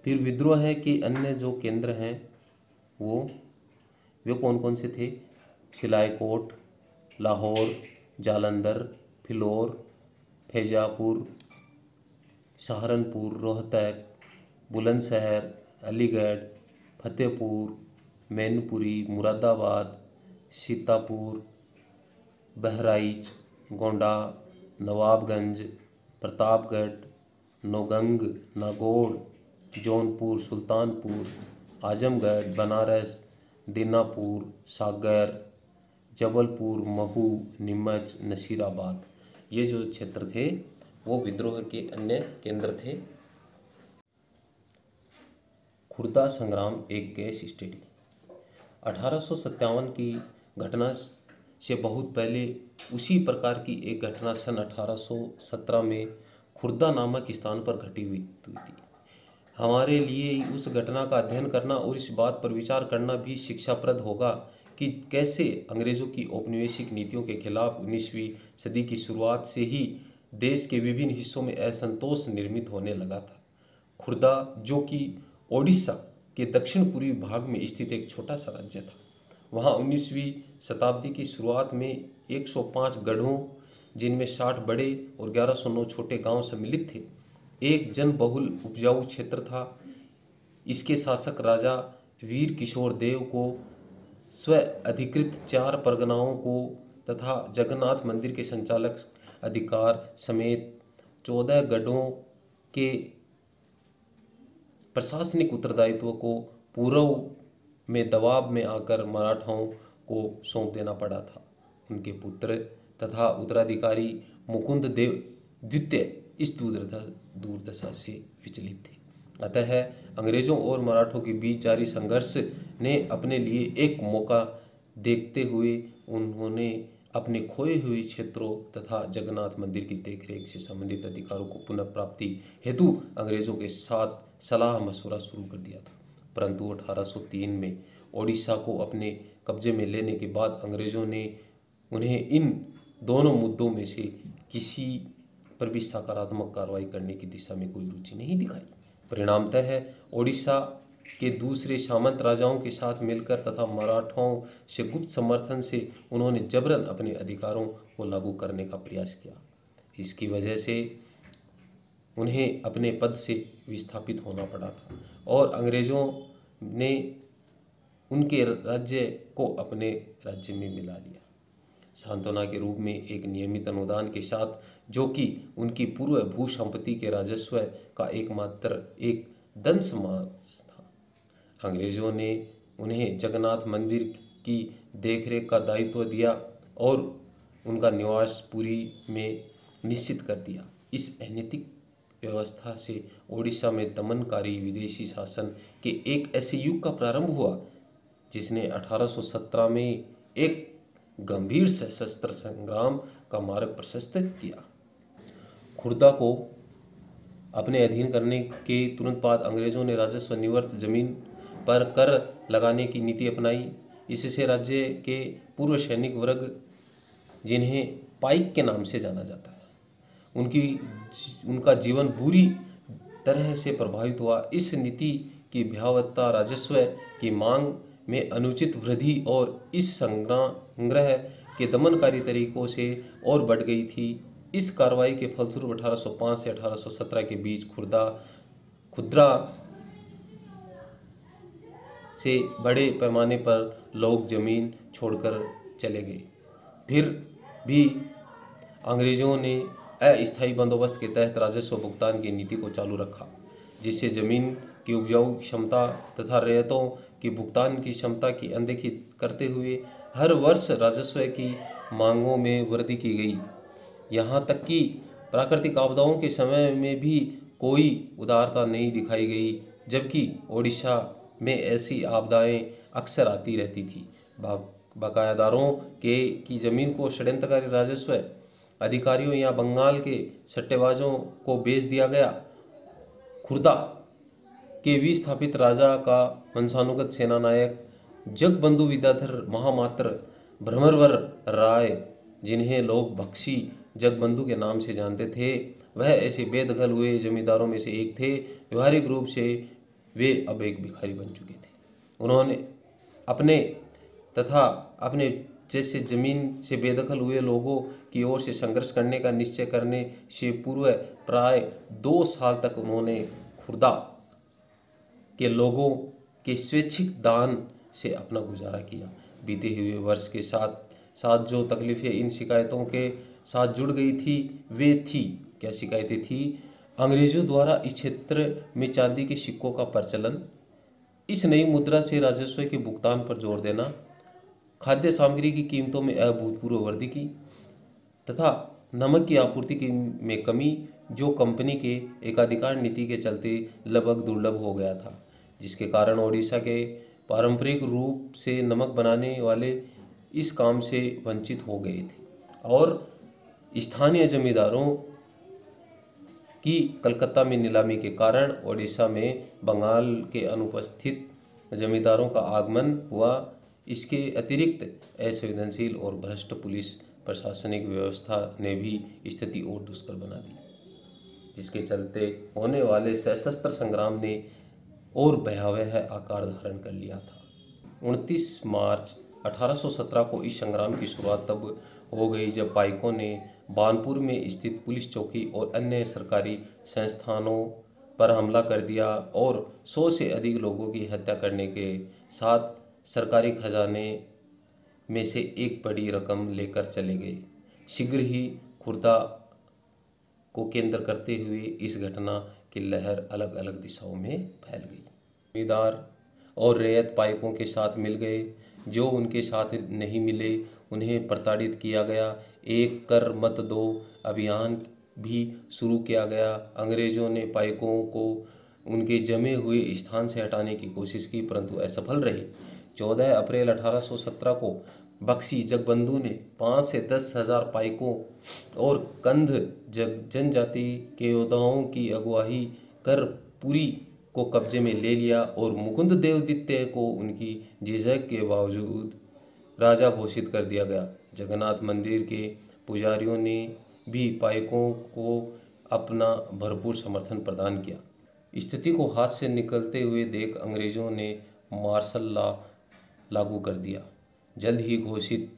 फिर विद्रोह के अन्य जो केंद्र हैं वे कौन कौन से थे? सिलाईकोट, लाहौर, जालंधर, फिलौर, फैजापुर, सहारनपुर, रोहतक, बुलंदशहर, अलीगढ़, फतेहपुर, मैनपुरी, मुरादाबाद, सीतापुर, बहराइच, गोंडा, नवाबगंज, प्रतापगढ़, नौगंग, नागौर, जौनपुर, सुल्तानपुर, आजमगढ़, बनारस, दीनापुर, सागर, जबलपुर, महू, नीमच, नसीराबाद, ये जो क्षेत्र थे वो विद्रोह के अन्य केंद्र थे। खुर्दा संग्राम एक गैस स्टडी। 1857 की घटना से बहुत पहले उसी प्रकार की एक घटना सन 1817 में खुर्दा नामक स्थान पर घटी हुई थी। हमारे लिए उस घटना का अध्ययन करना और इस बात पर विचार करना भी शिक्षाप्रद होगा कि कैसे अंग्रेज़ों की औपनिवेशिक नीतियों के खिलाफ 19वीं सदी की शुरुआत से ही देश के विभिन्न हिस्सों में असंतोष निर्मित होने लगा था। खुर्दा, जो कि ओडिशा के दक्षिण पूर्वी भाग में स्थित एक छोटा सा राज्य था, वहाँ 19वीं शताब्दी की शुरुआत में 105 गढ़ों, जिनमें 60 बड़े और 1109 छोटे गांव सम्मिलित थे, एक जनबहुल उपजाऊ क्षेत्र था। इसके शासक राजा वीर किशोर देव को स्व अधिकृत 4 परगनाओं को तथा जगन्नाथ मंदिर के संचालक अधिकार समेत 14 गढ़ों के प्रशासनिक उत्तरदायित्व को पूर्व में दबाव में आकर मराठाओं को सौंप देना पड़ा था। उनके पुत्र तथा उत्तराधिकारी मुकुंद देव द्वितीय इस दुर्दशा से विचलित थे। अतः अंग्रेजों और मराठों के बीच जारी संघर्ष ने अपने लिए एक मौका देखते हुए उन्होंने अपने खोए हुए क्षेत्रों तथा जगन्नाथ मंदिर की देखरेख से संबंधित अधिकारों को पुनः प्राप्ति हेतु अंग्रेजों के साथ सलाह मशवरा शुरू कर दिया था। परंतु 1803 में ओडिशा को अपने कब्जे में लेने के बाद अंग्रेजों ने उन्हें इन दोनों मुद्दों में से किसी पर भी सकारात्मक कार्रवाई करने की दिशा में कोई रुचि नहीं दिखाई। परिणामतः ओडिशा के दूसरे सामंत राजाओं के साथ मिलकर तथा मराठाओं से गुप्त समर्थन से उन्होंने जबरन अपने अधिकारों को लागू करने का प्रयास किया। इसकी वजह से उन्हें अपने पद से विस्थापित होना पड़ा था और अंग्रेज़ों ने उनके राज्य को अपने राज्य में मिला लिया, सांत्वना के रूप में एक नियमित अनुदान के साथ, जो कि उनकी पूर्व भू संपत्ति के राजस्व का एकमात्र एक दंश मास था। अंग्रेज़ों ने उन्हें जगन्नाथ मंदिर की देखरेख का दायित्व दिया और उनका निवास पुरी में निश्चित कर दिया। इस अनैतिक व्यवस्था से ओडिशा में दमनकारी विदेशी शासन के एक ऐसे युग का प्रारंभ हुआ जिसने 1817 में एक गंभीर सशस्त्र संग्राम का मार्ग प्रशस्त किया। खुर्दा को अपने अधीन करने के तुरंत बाद अंग्रेजों ने राजस्व निवर्त जमीन पर कर लगाने की नीति अपनाई। इससे राज्य के पूर्व सैनिक वर्ग, जिन्हें पाइक के नाम से जाना जाता है, उनका जीवन बुरी तरह से प्रभावित हुआ। इस नीति की भयावहता राजस्व की मांग में अनुचित वृद्धि और इस संग्रह के दमनकारी तरीकों से और बढ़ गई थी। इस कार्रवाई के फलस्वरूप 1805 से 1817 के बीच खुदरा से बड़े पैमाने पर लोग जमीन छोड़कर चले गए। फिर भी अंग्रेजों ने अस्थायी बंदोबस्त के तहत राजस्व भुगतान की नीति को चालू रखा, जिससे जमीन की उपजाऊ क्षमता तथा रैयतों की भुगतान की क्षमता की अनदेखी करते हुए हर वर्ष राजस्व की मांगों में वृद्धि की गई। यहाँ तक कि प्राकृतिक आपदाओं के समय में भी कोई उदारता नहीं दिखाई गई, जबकि ओडिशा में ऐसी आपदाएं अक्सर आती रहती थी। बकायादारों की जमीन को षड्यंत्रकारी राजस्व अधिकारियों या बंगाल के सट्टेबाजों को बेच दिया गया। खुर्दा के विस्थापित राजा का वंशानुगत सेनानायक जगबंधु विद्याधर महामात्र भ्रमरवर राय, जिन्हें लोग बख्शी जगबंधु के नाम से जानते थे, वह ऐसे बेदखल हुए जमींदारों में से एक थे। व्यवहारिक रूप से वे अब एक भिखारी बन चुके थे। उन्होंने अपने जैसे जमीन से बेदखल हुए लोगों की ओर से संघर्ष करने का निश्चय करने से पूर्व प्राय 2 साल तक उन्होंने खुर्दा के लोगों के स्वैच्छिक दान से अपना गुजारा किया। बीते हुए वर्ष के साथ जो तकलीफें इन शिकायतों के साथ जुड़ गई थी, वे थी क्या शिकायतें थी? अंग्रेजों द्वारा इस क्षेत्र में चांदी के सिक्कों का प्रचलन, इस नई मुद्रा से राजस्व के भुगतान पर जोर देना, खाद्य सामग्री की कीमतों में अभूतपूर्व वृद्धि की तथा नमक की आपूर्ति में कमी, जो कंपनी के एकाधिकार नीति के चलते लगभग दुर्लभ हो गया था, जिसके कारण ओडिशा के पारंपरिक रूप से नमक बनाने वाले इस काम से वंचित हो गए थे और स्थानीय जमींदारों की कलकत्ता में नीलामी के कारण ओडिशा में बंगाल के अनुपस्थित जमींदारों का आगमन हुआ। इसके अतिरिक्त असंवेदनशील और भ्रष्ट पुलिस प्रशासनिक व्यवस्था ने भी स्थिति और दुष्कर बना दी, जिसके चलते होने वाले सशस्त्र संग्राम ने और भयावह आकार धारण कर लिया था। 29 मार्च 1817 को इस संग्राम की शुरुआत तब हो गई जब पाइकों ने बानपुर में स्थित पुलिस चौकी और अन्य सरकारी संस्थानों पर हमला कर दिया और 100 से अधिक लोगों की हत्या करने के साथ सरकारी खजाने में से एक बड़ी रकम लेकर चले गए। शीघ्र ही खुर्दा को केंद्र करते हुए इस घटना की लहर अलग अलग दिशाओं में फैल गई। जमींदार और रैयत पाइकों के साथ मिल गए, जो उनके साथ नहीं मिले उन्हें प्रताड़ित किया गया। एक कर मत दो अभियान भी शुरू किया गया। अंग्रेजों ने पाइकों को उनके जमे हुए स्थान से हटाने की कोशिश की, परंतु असफल रहे। 14 अप्रैल 1817 को बख्शी जगबंधु ने 5 से 10 हजार पाइकों और कंध जनजाति के योद्धाओं की अगुवाई कर पुरी को कब्जे में ले लिया और मुकुंद देव द्वितीय को उनकी झिझक के बावजूद राजा घोषित कर दिया गया। जगन्नाथ मंदिर के पुजारियों ने भी पाइकों को अपना भरपूर समर्थन प्रदान किया। स्थिति को हाथ से निकलते हुए देख अंग्रेजों ने मार्शल लॉ लागू कर दिया। जल्द ही घोषित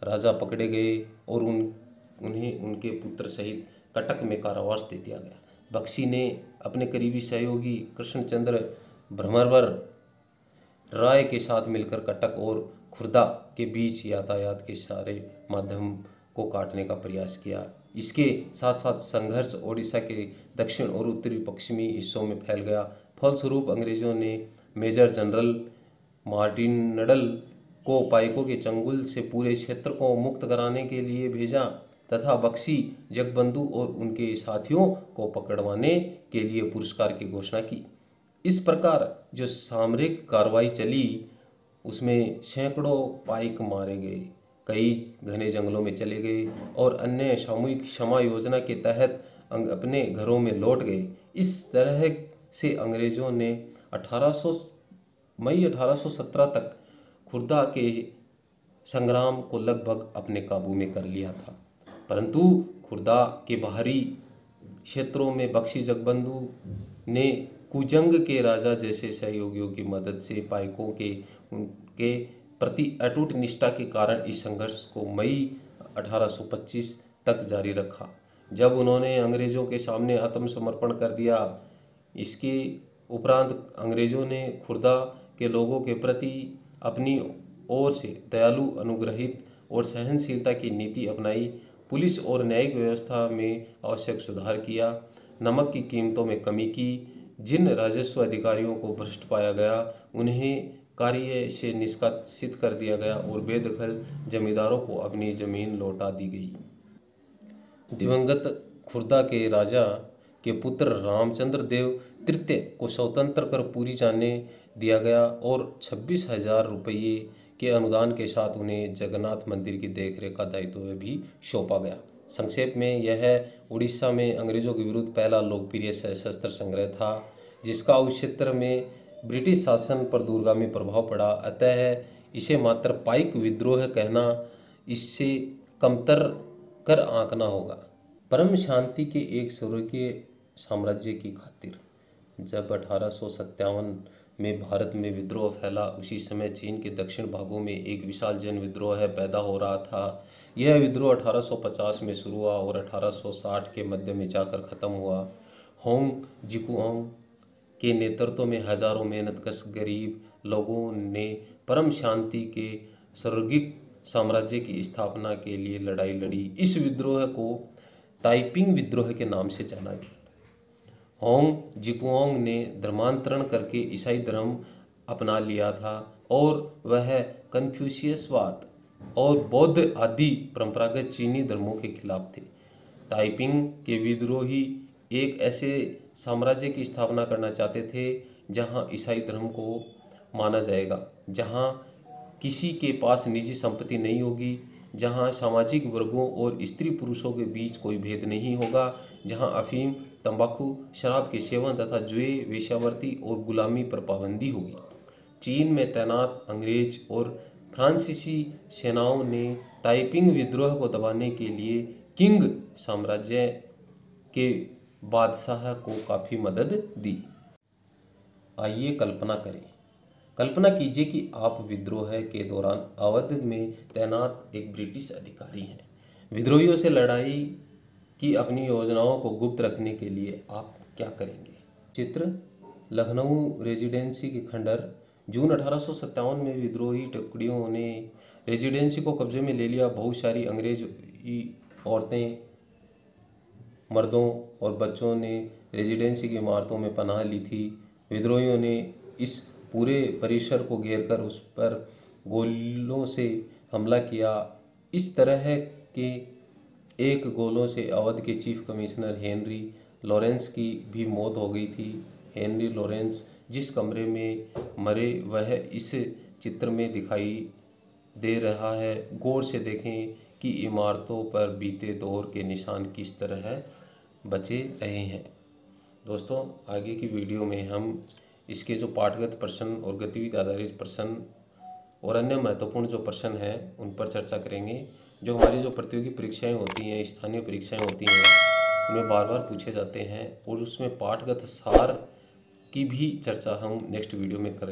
राजा पकड़े गए और उन्हें उनके पुत्र सहित कटक में कारावास दे दिया गया। बख्शी ने अपने करीबी सहयोगी कृष्णचंद्र भ्रमरवर राय के साथ मिलकर कटक और खुर्दा के बीच यातायात के सारे माध्यम को काटने का प्रयास किया। इसके साथ साथ संघर्ष ओडिशा के दक्षिण और उत्तरी पश्चिमी हिस्सों में फैल गया। फलस्वरूप अंग्रेजों ने मेजर जनरल मार्टिनडल को पाइकों के चंगुल से पूरे क्षेत्र को मुक्त कराने के लिए भेजा तथा बख्शी जगबंधु और उनके साथियों को पकड़वाने के लिए पुरस्कार की घोषणा की। इस प्रकार जो सामरिक कार्रवाई चली उसमें सैकड़ों पाइक मारे गए, कई घने जंगलों में चले गए और अन्य सामूहिक क्षमा योजना के तहत अपने घरों में लौट गए। इस तरह से अंग्रेज़ों ने 1800 मई 1817 तक खुर्दा के संग्राम को लगभग अपने काबू में कर लिया था। परंतु खुर्दा के बाहरी क्षेत्रों में बख्शी जगबंधु ने कुजंग के राजा जैसे सहयोगियों की मदद से पाइकों के उनके प्रति अटूट निष्ठा के कारण इस संघर्ष को मई 1825 तक जारी रखा, जब उन्होंने अंग्रेज़ों के सामने आत्मसमर्पण कर दिया। इसके उपरांत अंग्रेज़ों ने खुर्दा के लोगों के प्रति अपनी ओर से दयालु, अनुग्रहित और सहनशीलता की नीति अपनाई। पुलिस और न्यायिक व्यवस्था में आवश्यक सुधार किया, नमक की कीमतों में कमी की, जिन राजस्व अधिकारियों को भ्रष्ट पाया गया उन्हें कार्य से निष्कासित कर दिया गया और बेदखल जमींदारों को अपनी जमीन लौटा दी गई। दिवंगत खुर्दा के राजा के पुत्र रामचंद्र देव तृतीय को स्वतंत्र कर पूरी जाने दिया गया और 26,000 रुपये के अनुदान के साथ उन्हें जगन्नाथ मंदिर की देखरेख का दायित्व भी सौंपा गया। संक्षेप में, यह उड़ीसा में अंग्रेजों के विरुद्ध पहला लोकप्रिय सशस्त्र संग्रह था जिसका उस क्षेत्र में ब्रिटिश शासन पर दूरगामी प्रभाव पड़ा। अतः इसे मात्र पाइक विद्रोह कहना इससे कमतर कर आंकना होगा। परम शांति के एक स्वर्गीय साम्राज्य की खातिर जब 1857 में भारत में विद्रोह फैला, उसी समय चीन के दक्षिण भागों में एक विशाल जन विद्रोह पैदा हो रहा था। यह विद्रोह 1850 में शुरू हुआ और 1860 के मध्य में जाकर खत्म हुआ। होंग जिकुआंग के नेतृत्व में हजारों मेहनतकश गरीब लोगों ने परम शांति के स्वर्गिक साम्राज्य की स्थापना के लिए लड़ाई लड़ी। इस विद्रोह को ताइपिंग विद्रोह के नाम से जाना गया। होंग जिकुआंग ने धर्मांतरण करके ईसाई धर्म अपना लिया था और वह कन्फ्यूशियसवाद और बौद्ध आदि परंपरागत चीनी धर्मों के खिलाफ थे। ताइपिंग के विद्रोही एक ऐसे साम्राज्य की स्थापना करना चाहते थे जहां ईसाई धर्म को माना जाएगा, जहां किसी के पास निजी संपत्ति नहीं होगी, जहां सामाजिक वर्गों और स्त्री पुरुषों के बीच कोई भेद नहीं होगा, जहां अफीम, तंबाकू, शराब के सेवन तथा जुए, वेश्यावृत्ति और गुलामी पर पाबंदी होगी। चीन में तैनात अंग्रेज और फ्रांसीसी सेनाओं ने ताइपिंग विद्रोह को दबाने के लिए किंग साम्राज्य के बादशाह को काफ़ी मदद दी। आइए कल्पना कीजिए कि आप विद्रोह के दौरान अवध में तैनात एक ब्रिटिश अधिकारी हैं। विद्रोहियों से लड़ाई की अपनी योजनाओं को गुप्त रखने के लिए आप क्या करेंगे? चित्र लखनऊ रेजिडेंसी के खंडहर। जून 1857 में विद्रोही टुकड़ियों ने रेजिडेंसी को कब्जे में ले लिया। बहुत सारी अंग्रेजी औरतें, मर्दों और बच्चों ने रेजिडेंसी की इमारतों में पनाह ली थी। विद्रोहियों ने इस पूरे परिसर को घेरकर उस पर गोलों से हमला किया। इस तरह के एक गोलों से अवध के चीफ कमिश्नर हेनरी लॉरेंस की भी मौत हो गई थी। हेनरी लॉरेंस जिस कमरे में मरे वह इस चित्र में दिखाई दे रहा है। गौर से देखें कि इमारतों पर बीते दौर के निशान किस तरह बचे रहे हैं। दोस्तों, आगे की वीडियो में हम इसके जो पाठगत प्रश्न और गतिविधि आधारित प्रश्न और अन्य महत्वपूर्ण जो प्रश्न हैं उन पर चर्चा करेंगे। जो हमारी जो प्रतियोगी परीक्षाएं होती हैं, स्थानीय परीक्षाएं होती हैं, उनमें बार बार पूछे जाते हैं और उसमें पाठगत सार की भी चर्चा हम नेक्स्ट वीडियो में करेंगे।